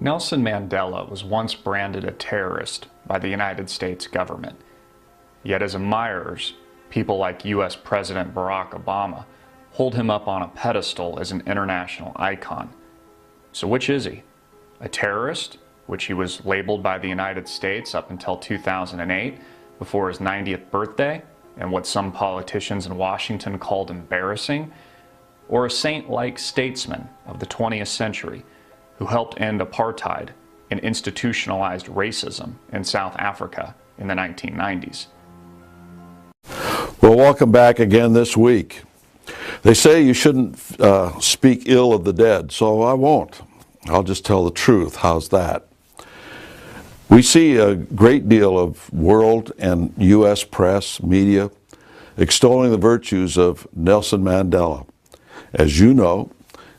Nelson Mandela was once branded a terrorist by the United States government. Yet his admirers, people like US President Barack Obama, hold him up on a pedestal as an international icon. So which is he? A terrorist, which he was labeled by the United States up until 2008, before his 90th birthday, and what some politicians in Washington called embarrassing? Or a saint-like statesman of the 20th century who helped end apartheid and institutionalized racism in South Africa in the 1990s? Well, welcome back again this week. They say you shouldn't speak ill of the dead, so I won't. I'll just tell the truth. How's that? We see a great deal of world and U.S. press, media, extolling the virtues of Nelson Mandela. As you know,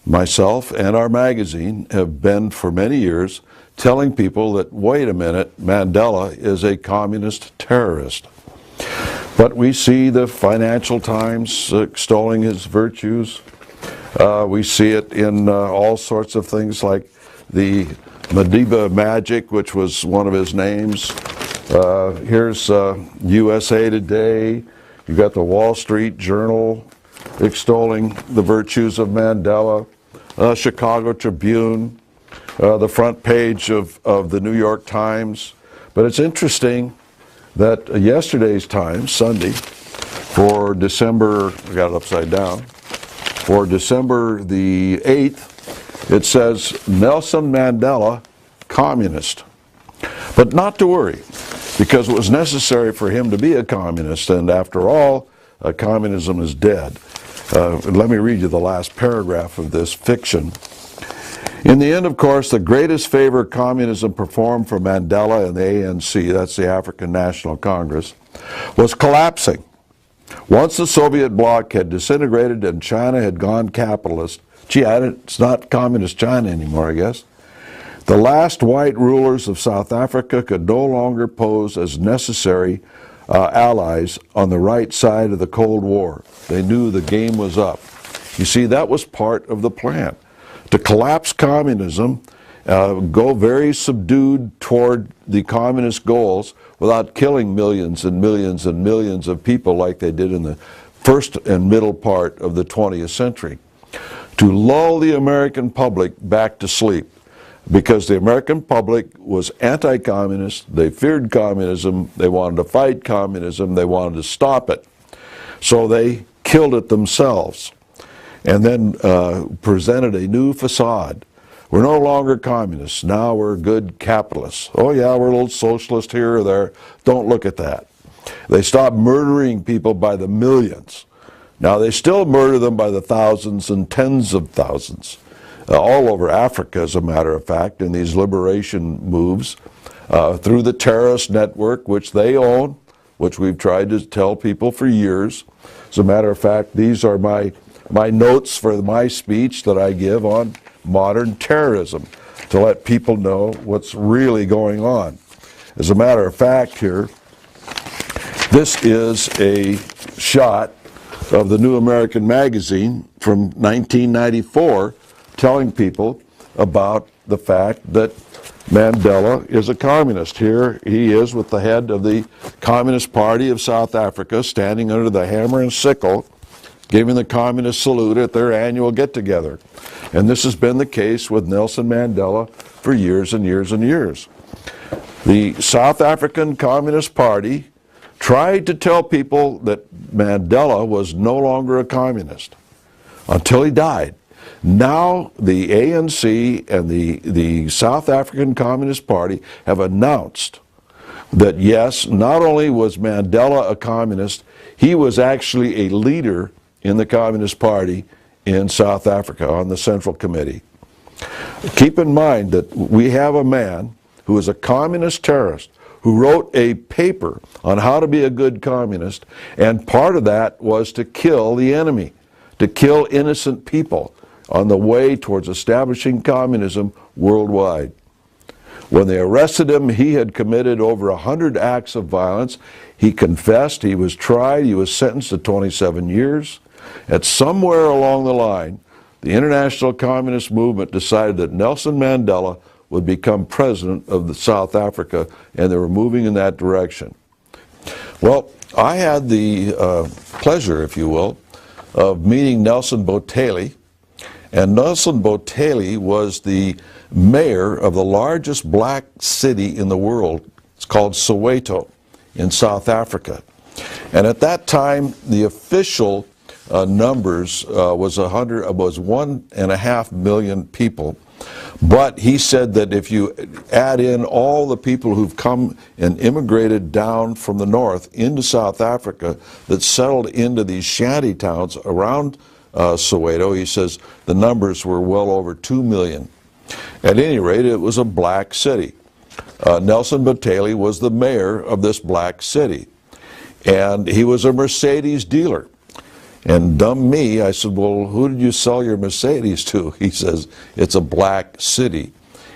myself and our magazine have been for many years telling people that, wait a minute, Mandela is a communist terrorist. But we see the Financial Times extolling his virtues. We see it in all sorts of things like the Madiba Magic, which was one of his names. Here's USA Today. You've got the Wall Street Journal extolling the virtues of Mandela. Chicago Tribune, the front page of the New York Times. But it's interesting that yesterday's Times, Sunday, for December, I got it upside down, for December the 8th, it says, Nelson Mandela, communist. But not to worry, because it was necessary for him to be a communist, and after all, communism is dead. Let me read you the last paragraph of this fiction. In the end, of course, the greatest favor communism performed for Mandela and the ANC, that's the African National Congress, was collapsing. Once the Soviet bloc had disintegrated and China had gone capitalist, it's not communist China anymore, I guess, the last white rulers of South Africa could no longer pose as necessary allies on the right side of the Cold War. They knew the game was up. You see, that was part of the plan. To collapse communism, go very subdued toward the communist goals without killing millions and millions and millions of people like they did in the first and middle part of the 20th century. To lull the American public back to sleep, because the American public was anti-communist, they feared communism, they wanted to fight communism, they wanted to stop it. So they killed it themselves, and then presented a new facade. We're no longer communists, now we're good capitalists. Oh yeah, we're a little socialist here or there, don't look at that. They stopped murdering people by the millions. Now they still murder them by the thousands and tens of thousands. All over Africa, as a matter of fact, in these liberation moves, through the terrorist network, which they own, which we've tried to tell people for years. As a matter of fact, these are my notes for my speech that I give on modern terrorism, to let people know what's really going on. As a matter of fact here, this is a shot of the New American Magazine from 1994, telling people about the fact that Mandela is a communist. Here he is with the head of the Communist Party of South Africa standing under the hammer and sickle, giving the communist salute at their annual get-together. And this has been the case with Nelson Mandela for years and years and years. The South African Communist Party tried to tell people that Mandela was no longer a communist until he died. Now the ANC and the South African Communist Party have announced that yes, not only was Mandela a communist, he was actually a leader in the Communist Party in South Africa on the Central Committee. Keep in mind that we have a man who is a communist terrorist who wrote a paper on how to be a good communist, and part of that was to kill the enemy, to kill innocent people on the way towards establishing communism worldwide. When they arrested him, he had committed over 100 acts of violence. He confessed, he was tried, he was sentenced to 27 years. And somewhere along the line, the international communist movement decided that Nelson Mandela would become president of South Africa, and they were moving in that direction. Well, I had the pleasure, if you will, of meeting Nelson Boteli, and Nelson Boteli was the mayor of the largest black city in the world. It's called Soweto in South Africa. And at that time, the official numbers was 1.5 million people. But he said that if you add in all the people who've come and immigrated down from the north into South Africa that settled into these shanty towns around Soweto, he says the numbers were well over 2 million. At any rate, it was a black city. Nelson Boteli was the mayor of this black city, and he was a Mercedes dealer. And dumb me, I said, well, who did you sell your Mercedes to? He says, it's a black city.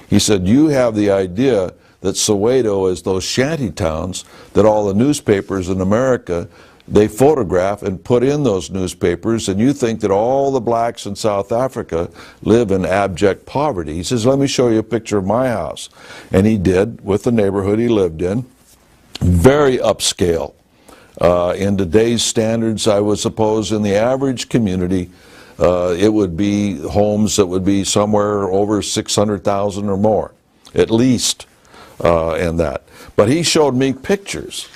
He said, you have the idea that Soweto is those shanty towns that all the newspapers in America, they photograph and put in those newspapers, and you think that all the blacks in South Africa live in abject poverty. He says, let me show you a picture of my house. And he did, with the neighborhood he lived in, very upscale. In today's standards, I would suppose in the average community, it would be homes that would be somewhere over 600,000 or more, at least, in that. But he showed me pictures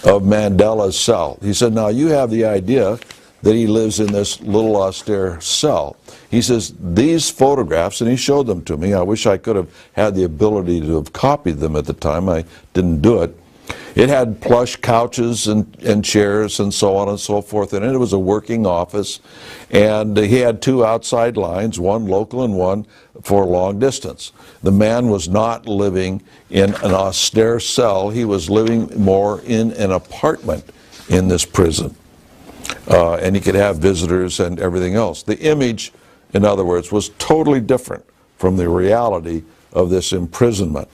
of Mandela's cell. He said, now you have the idea that he lives in this little austere cell. He says, these photographs, and he showed them to me. I wish I could have had the ability to have copied them at the time. I didn't do it. It had plush couches and chairs and so on and so forth in it. It was a working office, and he had two outside lines, one local and one for long distance. The man was not living in an austere cell. He was living more in an apartment in this prison. And he could have visitors and everything else. The image, in other words, was totally different from the reality of this imprisonment.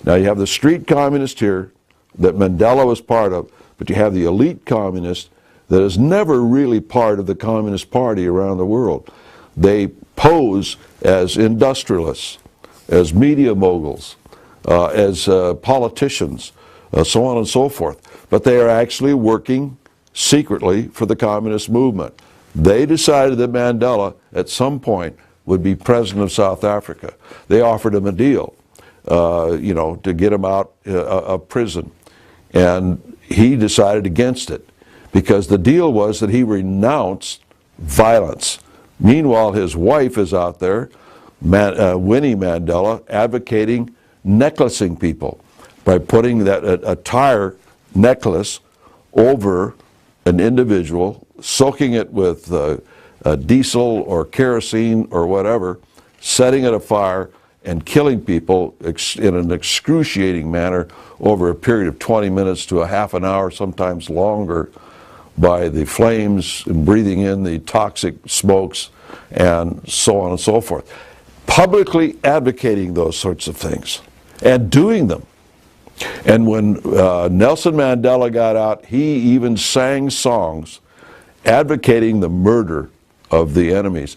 Now you have the street communist here that Mandela was part of, but you have the elite communist that is never really part of the Communist Party around the world. They pose as industrialists, as media moguls, as politicians, so on and so forth. But they are actually working secretly for the communist movement. They decided that Mandela, at some point, would be president of South Africa. They offered him a deal, you know, to get him out of prison. And he decided against it, because the deal was that he renounced violence. Meanwhile, his wife is out there, Winnie Mandela, advocating necklacing people by putting that a tire necklace over an individual, soaking it with diesel or kerosene or whatever, setting it afire, and killing people in an excruciating manner over a period of 20 minutes to a half an hour, sometimes longer, by the flames and breathing in the toxic smokes and so on and so forth. Publicly advocating those sorts of things and doing them. And when Nelson Mandela got out, he even sang songs advocating the murder of the enemies.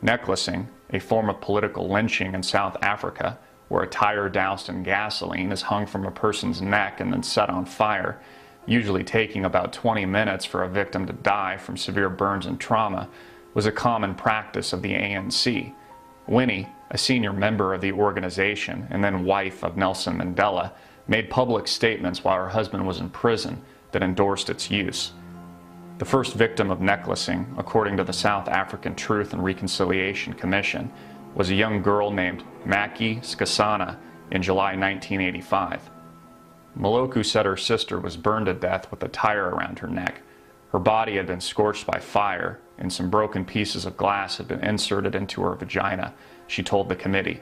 Necklacing, a form of political lynching in South Africa, where a tire doused in gasoline is hung from a person's neck and then set on fire, usually taking about 20 minutes for a victim to die from severe burns and trauma, was a common practice of the ANC. Winnie, a senior member of the organization and then wife of Nelson Mandela, made public statements while her husband was in prison that endorsed its use. The first victim of necklacing, according to the South African Truth and Reconciliation Commission, was a young girl named Maki Skasana in July 1985. Moloku said her sister was burned to death with a tire around her neck. Her body had been scorched by fire, and some broken pieces of glass had been inserted into her vagina, she told the committee.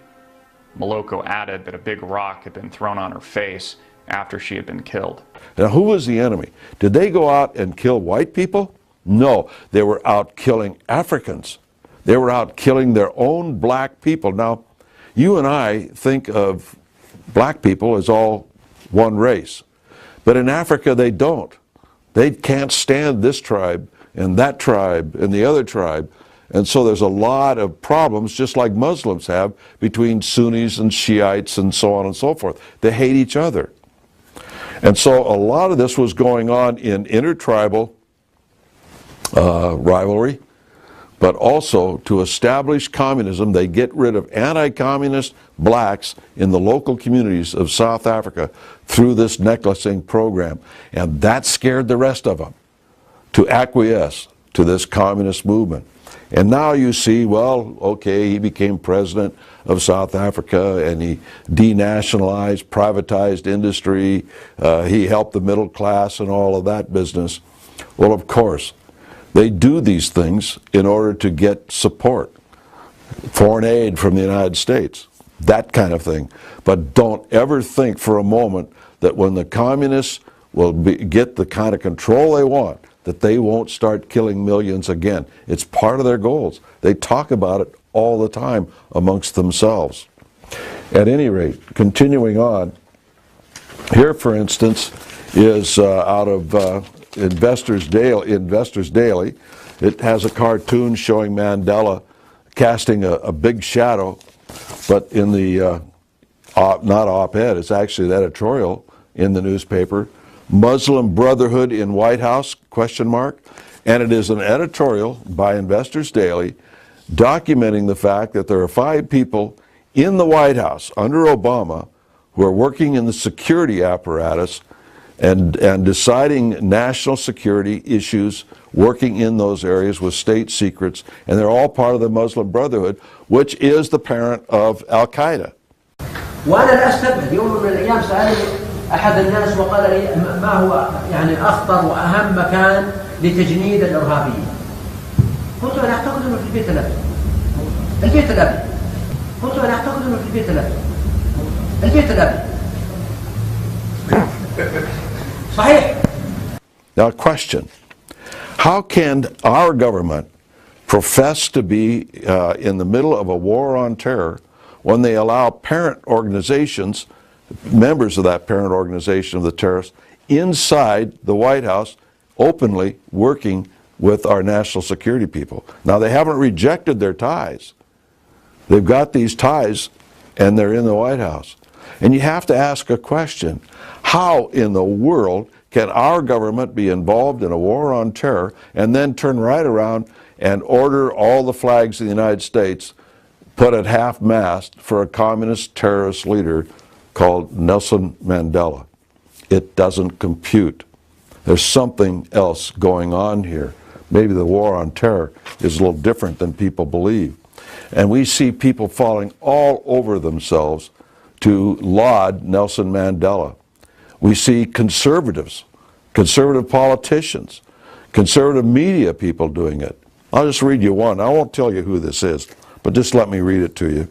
Moloko added that a big rock had been thrown on her face after she had been killed. Now, who was the enemy? Did they go out and kill white people? No, they were out killing Africans. They were out killing their own black people. Now, you and I think of black people as all one race, but in Africa they don't. They can't stand this tribe and that tribe and the other tribe, and so there's a lot of problems, just like Muslims have, between Sunnis and Shiites and so on and so forth. They hate each other. And so a lot of this was going on in intertribal rivalry, but also to establish communism. They get rid of anti-communist blacks in the local communities of South Africa through this necklacing program. And that scared the rest of them to acquiesce to this communist movement. And now you see, well, okay, he became president of South Africa and he denationalized, privatized industry. He helped the middle class and all of that business. Well, of course, they do these things in order to get support, foreign aid from the United States, that kind of thing. But don't ever think for a moment that when the communists will get the kind of control they want, that they won't start killing millions again. It's part of their goals. They talk about it all the time amongst themselves. At any rate, continuing on, here, for instance, is out of Investors Daily. It has a cartoon showing Mandela casting a big shadow, but in the not op-ed, it's actually the editorial in the newspaper, Muslim Brotherhood in White House, ? And it is an editorial by Investors Daily documenting the fact that there are 5 people in the White House under Obama who are working in the security apparatus and deciding national security issues, working in those areas with state secrets, and they're all part of the Muslim Brotherhood, which is the parent of Al-Qaeda. وأنا لا أستبعد. يوم من الأيام سألني أحد الناس وقال لي ما هو يعني أخطر وأهم مكان لتجنيد الإرهابيين؟ قلت أنا أعتقد أنه في البيت الأبيض. البيت الأبيض. قلت أنا أعتقد أنه في البيت الأبيض. البيت الأبيض. صحيح. Now, question: how can our government profess to be in the middle of a war on terror when they allow parent organizations, members of that parent organization of the terrorists, inside the White House, openly working with our national security people? Now, they haven't rejected their ties. They've got these ties, and they're in the White House. And you have to ask a question: how in the world can our government be involved in a war on terror and then turn right around and order all the flags of the United States put at half-mast for a communist terrorist leader called Nelson Mandela? It doesn't compute. There's something else going on here. Maybe the war on terror is a little different than people believe. And we see people falling all over themselves to laud Nelson Mandela. We see conservatives, conservative politicians, conservative media people doing it. I'll just read you one. I won't tell you who this is, but just let me read it to you.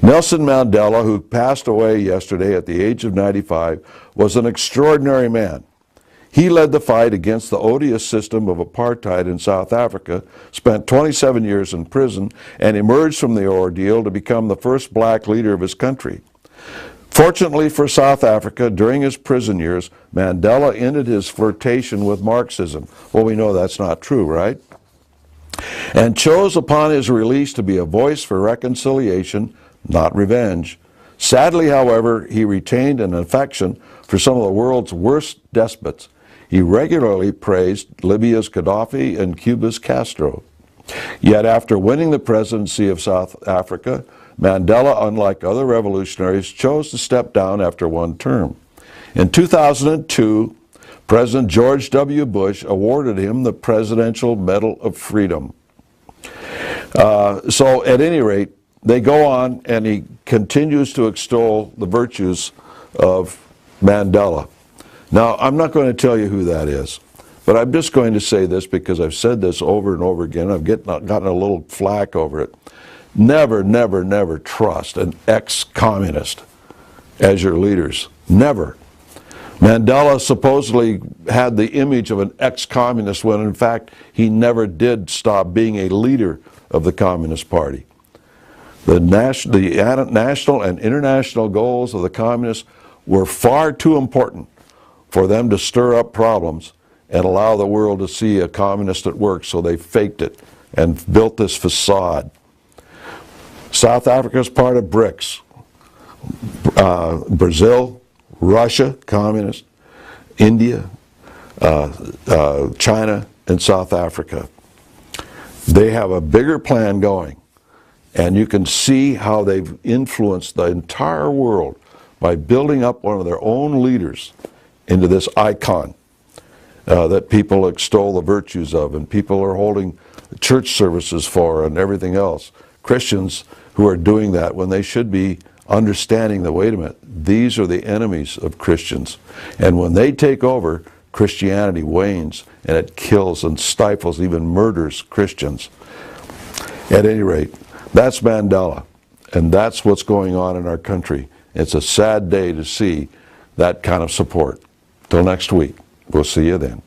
Nelson Mandela, who passed away yesterday at the age of 95, was an extraordinary man. He led the fight against the odious system of apartheid in South Africa, spent 27 years in prison, and emerged from the ordeal to become the first black leader of his country. Fortunately for South Africa, during his prison years, Mandela ended his flirtation with Marxism. Well, we know that's not true, right? And chose upon his release to be a voice for reconciliation, not revenge, Sadly, however, he retained an affection for some of the world's worst despots. He regularly praised Libya's Gaddafi and Cuba's Castro. Yet after winning the presidency of South Africa, Mandela, unlike other revolutionaries, chose to step down after one term. In 2002, President George W. Bush awarded him the Presidential Medal of Freedom. So at any rate, they go on and he continues to extol the virtues of Mandela. Now, I'm not going to tell you who that is, but I'm just going to say this because I've said this over and over again. I've gotten a little flack over it. Never, never, never trust an ex-communist as your leaders. Never. Mandela supposedly had the image of an ex-communist when in fact he never did stop being a leader of the Communist Party. The national and international goals of the communists were far too important for them to stir up problems and allow the world to see a communist at work, so they faked it and built this facade. South Africa is part of BRICS. Brazil, Russia, communist, India, China, and South Africa. They have a bigger plan going, and you can see how they've influenced the entire world by building up one of their own leaders into this icon that people extol the virtues of, and people are holding church services for and everything else. Christians who are doing that when they should be understanding that, wait a minute, these are the enemies of Christians. And when they take over, Christianity wanes and it kills and stifles, even murders Christians. At any rate, that's Mandela, and that's what's going on in our country. It's a sad day to see that kind of support. Till next week, we'll see you then.